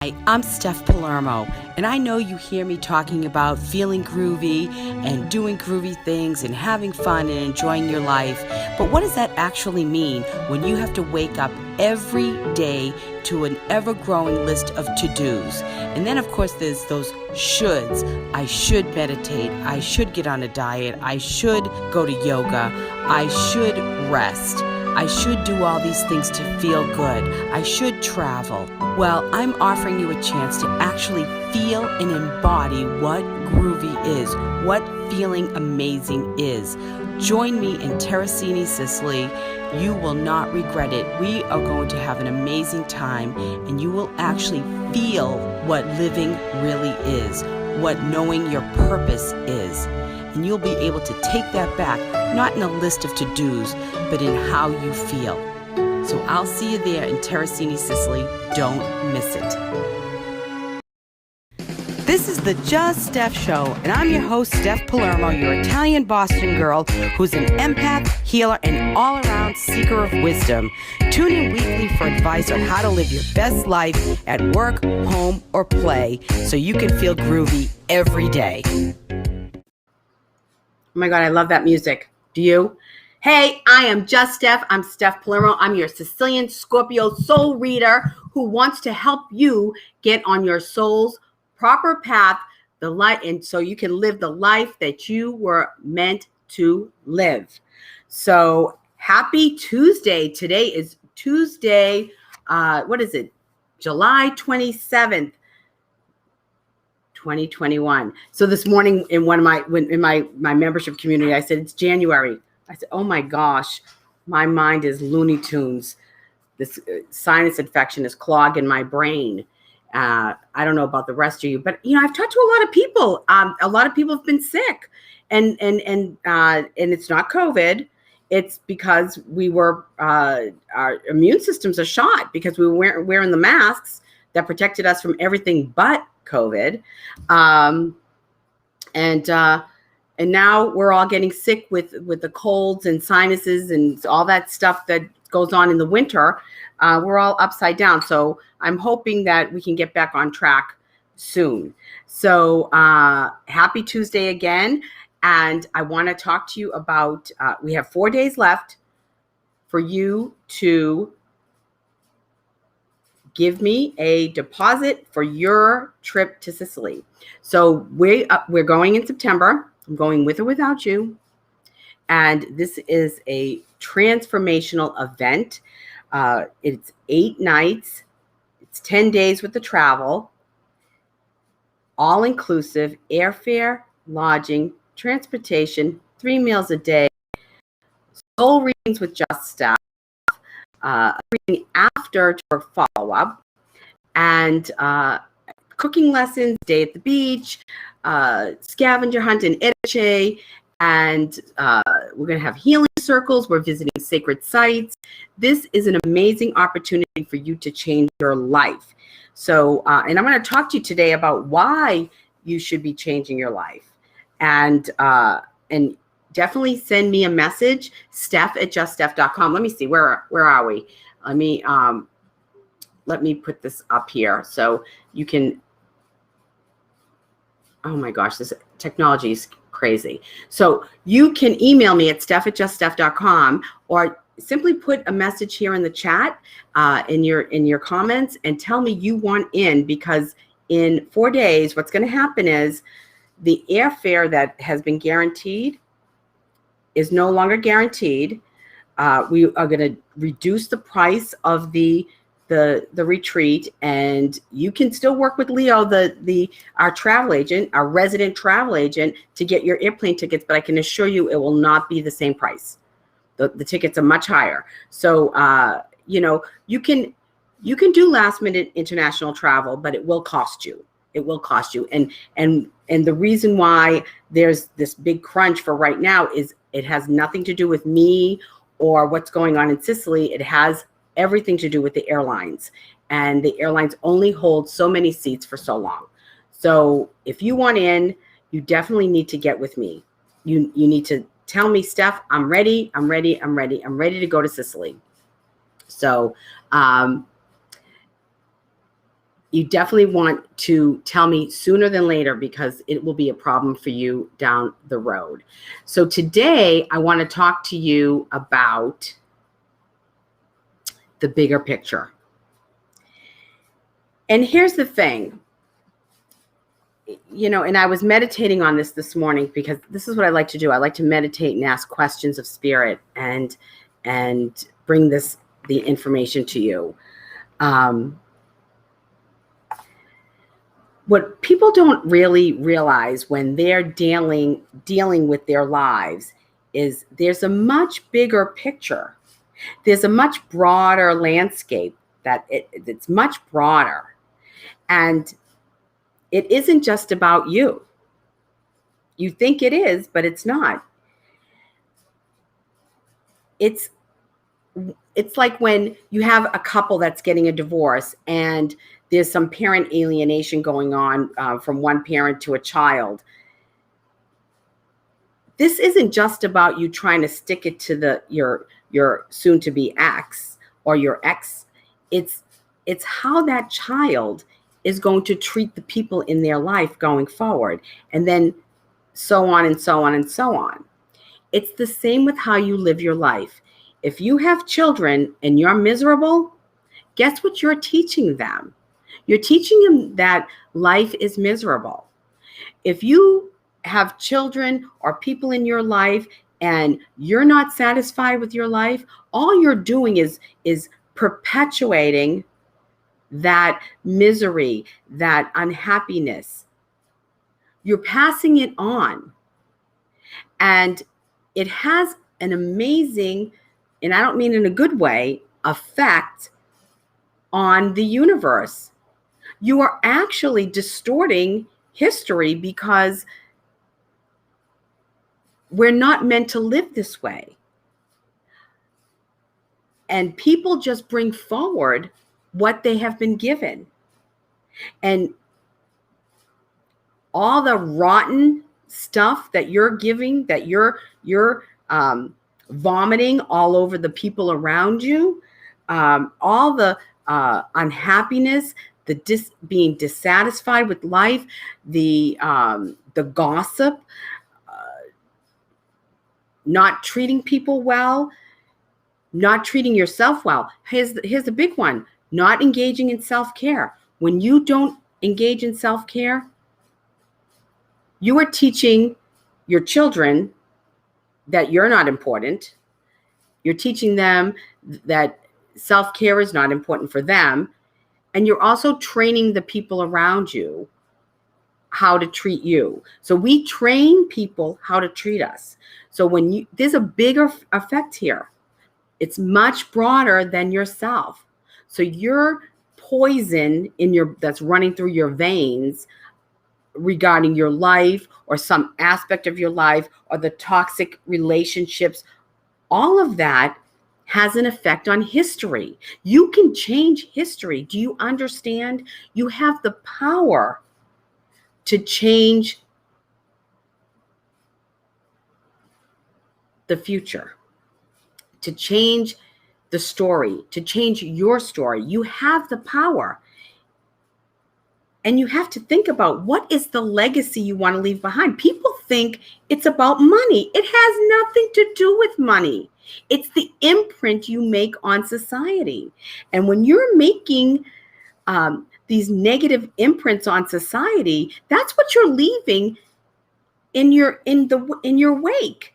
Hi, I'm Steph Palermo, and I know you hear me talking about feeling groovy and doing groovy things and having fun and enjoying your life. But what does that actually mean when you have to wake up every day to an ever-growing list of to-dos? And then, of course, there's those shoulds. I should meditate. I should get on a diet. I should go to yoga. I should rest. I should do all these things to feel good. I should travel. Well, I'm offering you a chance to actually feel and embody what groovy is, what feeling amazing is. Join me in Terracini, Sicily. You will not regret it. We are going to have an amazing time, and you will actually feel what living really is, what knowing your purpose is. And you'll be able to take that back, not in a list of to-dos, but in how you feel. So I'll see you there in Terracini, Sicily. Don't miss it. This is the Just Steph Show, and I'm your host, Steph Palermo, your Italian Boston girl who's an empath, healer, and all-around seeker of wisdom. Tune in weekly for advice on how to live your best life at work, home, or play so you can feel groovy every day. Oh my God, I love that music. Do you? Hey, I am Just Steph. I'm Steph Palermo. I'm your Sicilian Scorpio soul reader who wants to help you get on your soul's proper path, the light, and so you can live the life that you were meant to live. So happy Tuesday. Today is Tuesday. What is it? July 27th. 2021. So this morning in my membership community, I said, it's January. I said, oh my gosh, my mind is Looney Tunes. This sinus infection is clogging my brain. I don't know about the rest of you, but I've talked to a lot of people. A lot of people have been sick, and it's not COVID. It's because our immune systems are shot because we were wearing the masks that protected us from everything but COVID. And now we're all getting sick with the colds and sinuses and all that stuff that goes on in the winter. We're all upside down. So I'm hoping that we can get back on track soon. So happy Tuesday again. And I want to talk to you about, we have 4 days left for you to give me a deposit for your trip to Sicily. So we're going in September. I'm going with or without you. And this is a transformational event. It's 8 nights. It's 10 days with the travel. All inclusive, airfare, lodging, transportation, 3 meals a day, soul readings with Just Steph, reading after to follow-up, and cooking lessons, day at the beach, scavenger hunt in Edice, and we're going to have healing circles. We're visiting sacred sites. This is an amazing opportunity for you to change your life. So, and I'm going to talk to you today about why you should be changing your life. And definitely send me a message, steph@juststeph.com. Let me see, where are we? Let me put this up here so you can, oh my gosh, this technology is crazy. So you can email me at steph@juststeph.com, or simply put a message here in the chat, in your comments, and tell me you want in, because in 4 days, what's going to happen is the airfare that has been guaranteed is no longer guaranteed. We are going to reduce the price of the retreat, and you can still work with Leo, our travel agent, our resident travel agent, to get your airplane tickets. But I can assure you, it will not be the same price. The tickets are much higher. So you can do last minute international travel, but it will cost you. It will cost you. And the reason why there's this big crunch for right now is it has nothing to do with me or what's going on in Sicily. It has everything to do with the airlines, and the airlines only hold so many seats for so long. So if you want in, you definitely need to get with me. You need to tell me, Steph, I'm ready to go to Sicily. So you definitely want to tell me sooner than later, because it will be a problem for you down the road. So today I want to talk to you about the bigger picture. And here's the thing, and I was meditating on this morning, because this is what I like to do. I like to meditate and ask questions of spirit and bring the information to you. What people don't really realize when they're dealing with their lives is there's a much bigger picture. There's a much broader landscape it's much broader. And it isn't just about you. You think it is, but it's not. It's like when you have a couple that's getting a divorce and there's some parent alienation going on from one parent to a child. This isn't just about you trying to stick it to your soon-to-be ex or your ex. It's how that child is going to treat the people in their life going forward, and then so on and so on and so on. It's the same with how you live your life. If you have children and you're miserable, guess what you're teaching them? You're teaching them that life is miserable. If you have children or people in your life and you're not satisfied with your life, all you're doing is perpetuating that misery, that unhappiness. You're passing it on. And it has an amazing, and I don't mean in a good way, effect on the universe. You are actually distorting history, because we're not meant to live this way. And people just bring forward what they have been given. And all the rotten stuff that you're giving, that you're vomiting all over the people around you, all the unhappiness, being dissatisfied with life, the gossip, not treating people well, not treating yourself well. Here's the big one: not engaging in self-care. When you don't engage in self-care, you are teaching your children that you're not important. You're teaching them that self-care is not important for them. And you're also training the people around you how to treat you. So we train people how to treat us. So there's a bigger effect here. It's much broader than yourself. So your poison that's running through your veins regarding your life or some aspect of your life or the toxic relationships, all of that has an effect on history. You can change history. Do you understand? You have the power to change the future, to change the story, to change your story. You have the power. And you have to think about, what is the legacy you want to leave behind? People think it's about money. It has nothing to do with money. It's the imprint you make on society. And when you're making these negative imprints on society, that's what you're leaving in your wake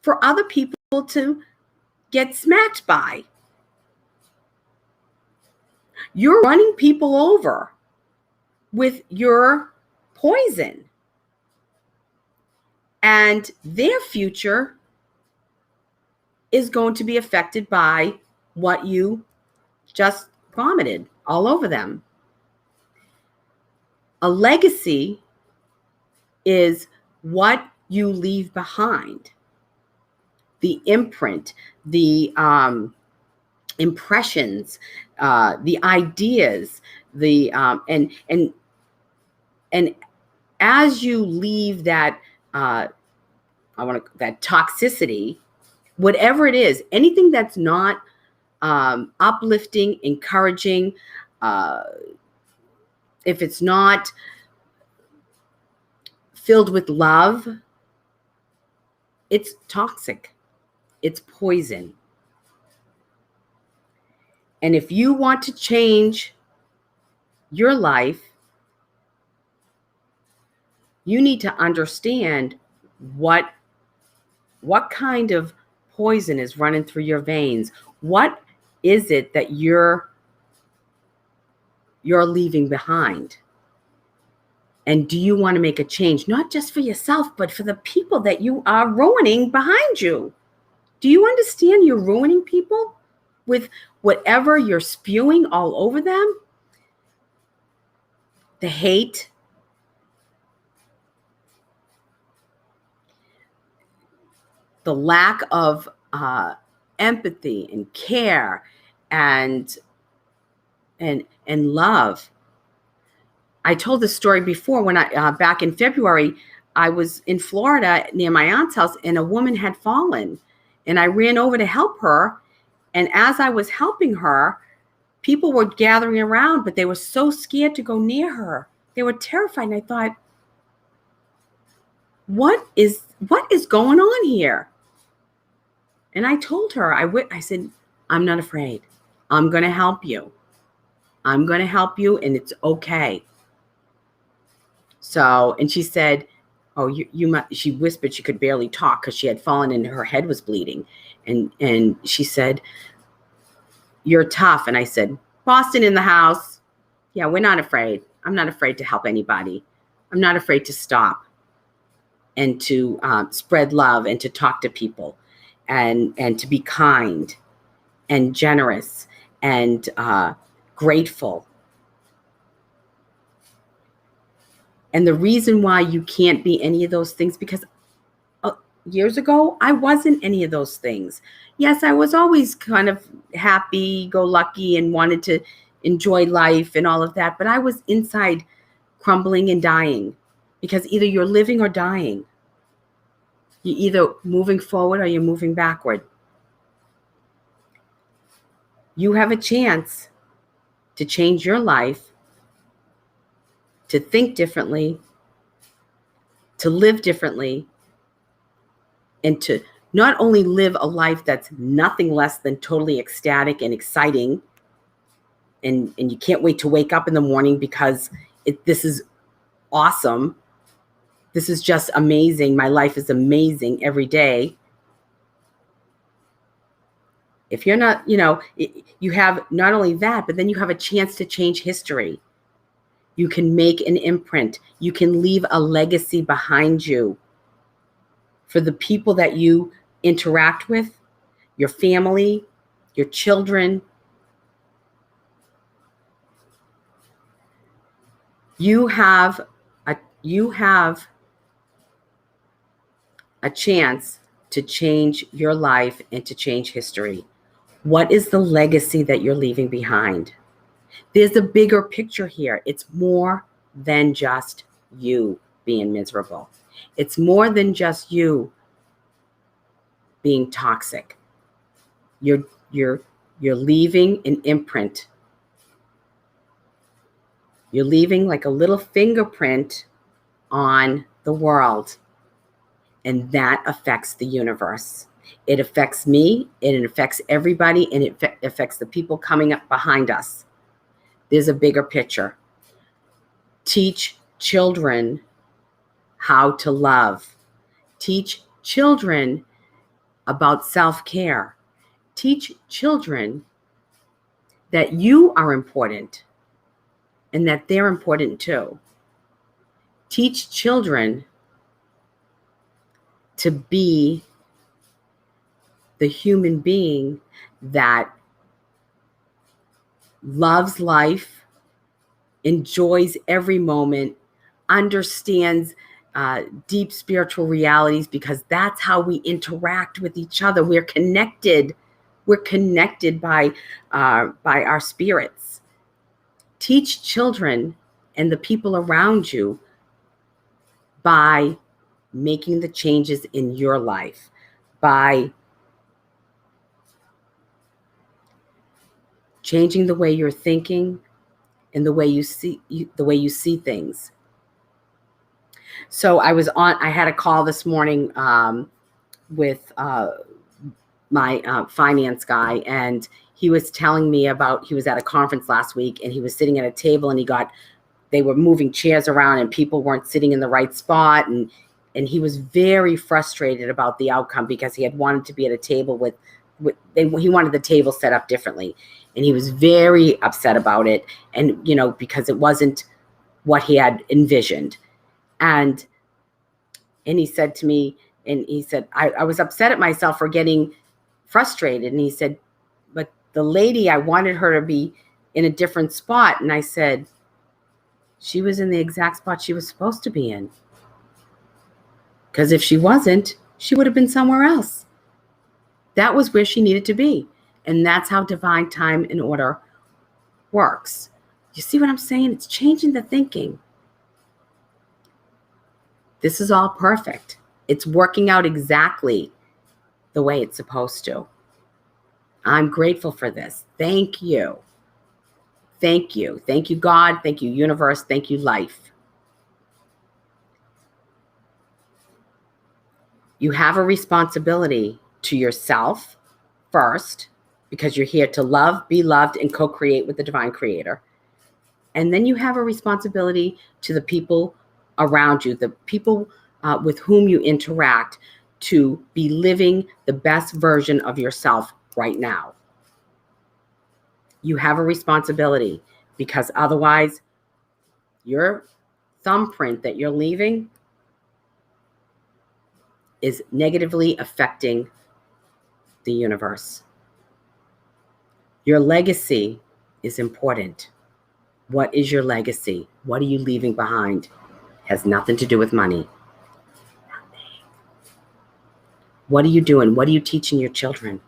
for other people to get smacked by. You're running people over with your poison, and their future is going to be affected by what you just vomited all over them. A legacy is what you leave behind. The imprint, the impressions, the ideas, and as you leave that that toxicity, whatever it is, anything that's not uplifting, encouraging, if it's not filled with love, it's toxic. It's poison. And if you want to change your life, you need to understand what kind of poison is running through your veins. What is it that you're leaving behind? And do you want to make a change, not just for yourself, but for the people that you are ruining behind you? Do you understand you're ruining people with whatever you're spewing all over them? The hate, the lack of empathy and care and love. I told this story before when I back in February, I was in Florida near my aunt's house, and a woman had fallen, and I ran over to help her. And as I was helping her, people were gathering around, but they were so scared to go near her. They were terrified. And I thought, what is going on here? And I told her, I said, I'm not afraid. I'm going to help you. I'm going to help you, and it's okay. So, and she said, oh, you must, she whispered, she could barely talk because she had fallen and her head was bleeding. And she said, you're tough. And I said, Boston in the house. Yeah, we're not afraid. I'm not afraid to help anybody. I'm not afraid to stop and to spread love and to talk to people and to be kind and generous and grateful. And the reason why you can't be any of those things, because years ago, I wasn't any of those things. Yes, I was always kind of happy-go-lucky and wanted to enjoy life and all of that, but I was inside crumbling and dying, because either you're living or dying. You're either moving forward or you're moving backward. You have a chance to change your life, to think differently, to live differently, and to not only live a life that's nothing less than totally ecstatic and exciting, and you can't wait to wake up in the morning because this is awesome. This is just amazing. My life is amazing every day. If you're not, you have not only that, but then you have a chance to change history. You can make an imprint. You can leave a legacy behind you for the people that you interact with, your family, your children. You have a chance to change your life and to change history. What is the legacy that you're leaving behind? There's a bigger picture here. It's more than just you being miserable. It's more than just you being toxic. You're leaving an imprint. You're leaving like a little fingerprint on the world, and that affects the universe. It affects me, and it affects everybody, and it affects the people coming up behind us. There's a bigger picture. Teach children how to love. Teach children about self-care. Teach children that you are important and that they're important too. Teach children to be the human being that loves life, enjoys every moment, understands deep spiritual realities, because that's how we interact with each other. We're connected. We're connected by our spirits. Teach children and the people around you by making the changes in your life, by changing the way you're thinking, in the way you see things. So I had a call this morning with my finance guy, and he was telling me about, he was at a conference last week and he was sitting at a table and they were moving chairs around and people weren't sitting in the right spot. And he was very frustrated about the outcome because he had wanted to be at a table he wanted the table set up differently. And he was very upset about it. And, because it wasn't what he had envisioned. And he said to me, I was upset at myself for getting frustrated. And he said, but the lady, I wanted her to be in a different spot. And I said, she was in the exact spot she was supposed to be in. Because if she wasn't, she would have been somewhere else. That was where she needed to be. And that's how divine time and order works. You see what I'm saying? It's changing the thinking. This is all perfect. It's working out exactly the way it's supposed to. I'm grateful for this. Thank you. Thank you. Thank you, God. Thank you, universe. Thank you, life. You have a responsibility to yourself first, because you're here to love, be loved, and co-create with the divine creator. And then you have a responsibility to the people around you, the people with whom you interact, to be living the best version of yourself right now. You have a responsibility, because otherwise your thumbprint that you're leaving is negatively affecting the universe. Your legacy is important. What is your legacy? What are you leaving behind? Has nothing to do with money. What are you doing? What are you teaching your children?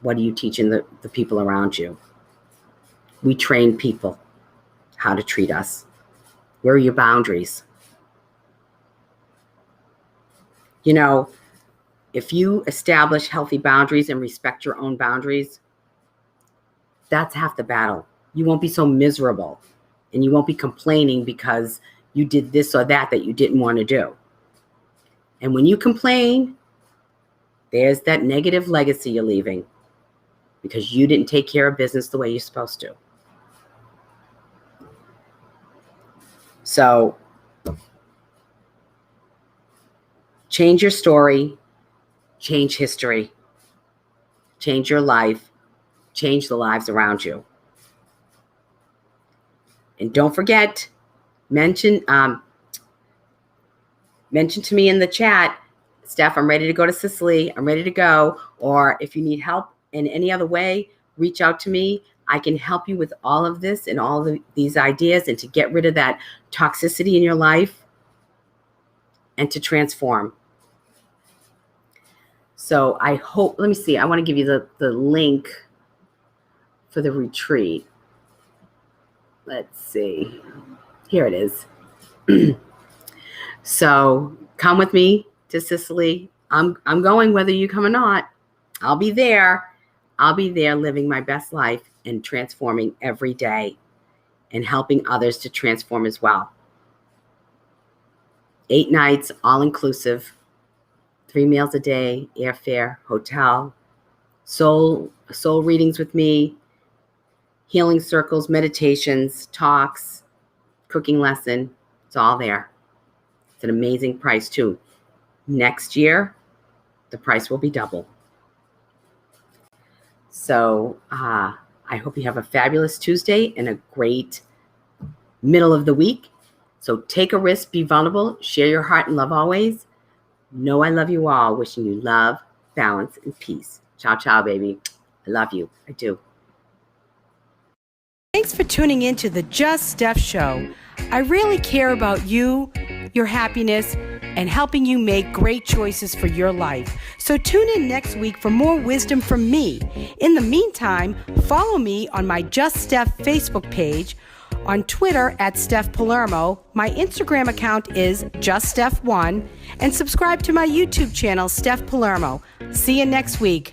What are you teaching the people around you? We train people how to treat us. Where are your boundaries? If you establish healthy boundaries and respect your own boundaries, that's half the battle. You won't be so miserable, and you won't be complaining because you did this or that you didn't want to do. And when you complain, there's that negative legacy you're leaving because you didn't take care of business the way you're supposed to. So change your story, change history, change your life, change the lives around you. And don't forget, mention to me in the chat, Steph, I'm ready to go to Sicily. I'm ready to go. Or if you need help in any other way, reach out to me. I can help you with all of this and all of these ideas, and to get rid of that toxicity in your life and to transform. So I hope, let me see, I want to give you the link for the retreat. Let's see. Here it is. So come with me to Sicily. I'm going whether you come or not. I'll be there. I'll be there living my best life and transforming every day and helping others to transform as well. 8 nights, all inclusive, 3 meals a day, airfare, hotel, soul readings with me, healing circles, meditations, talks, cooking lesson. It's all there. It's an amazing price too. Next year, the price will be double. So I hope you have a fabulous Tuesday and a great middle of the week. So take a risk, be vulnerable, share your heart and love always. Know I love you all. Wishing you love, balance, and peace. Ciao, ciao, baby. I love you. I do. Thanks for tuning in to the Just Steph Show. I really care about you, your happiness, and helping you make great choices for your life. So tune in next week for more wisdom from me. In the meantime, follow me on my Just Steph Facebook page, on Twitter at Steph Palermo. My Instagram account is JustSteph1, and subscribe to my YouTube channel, Steph Palermo. See you next week.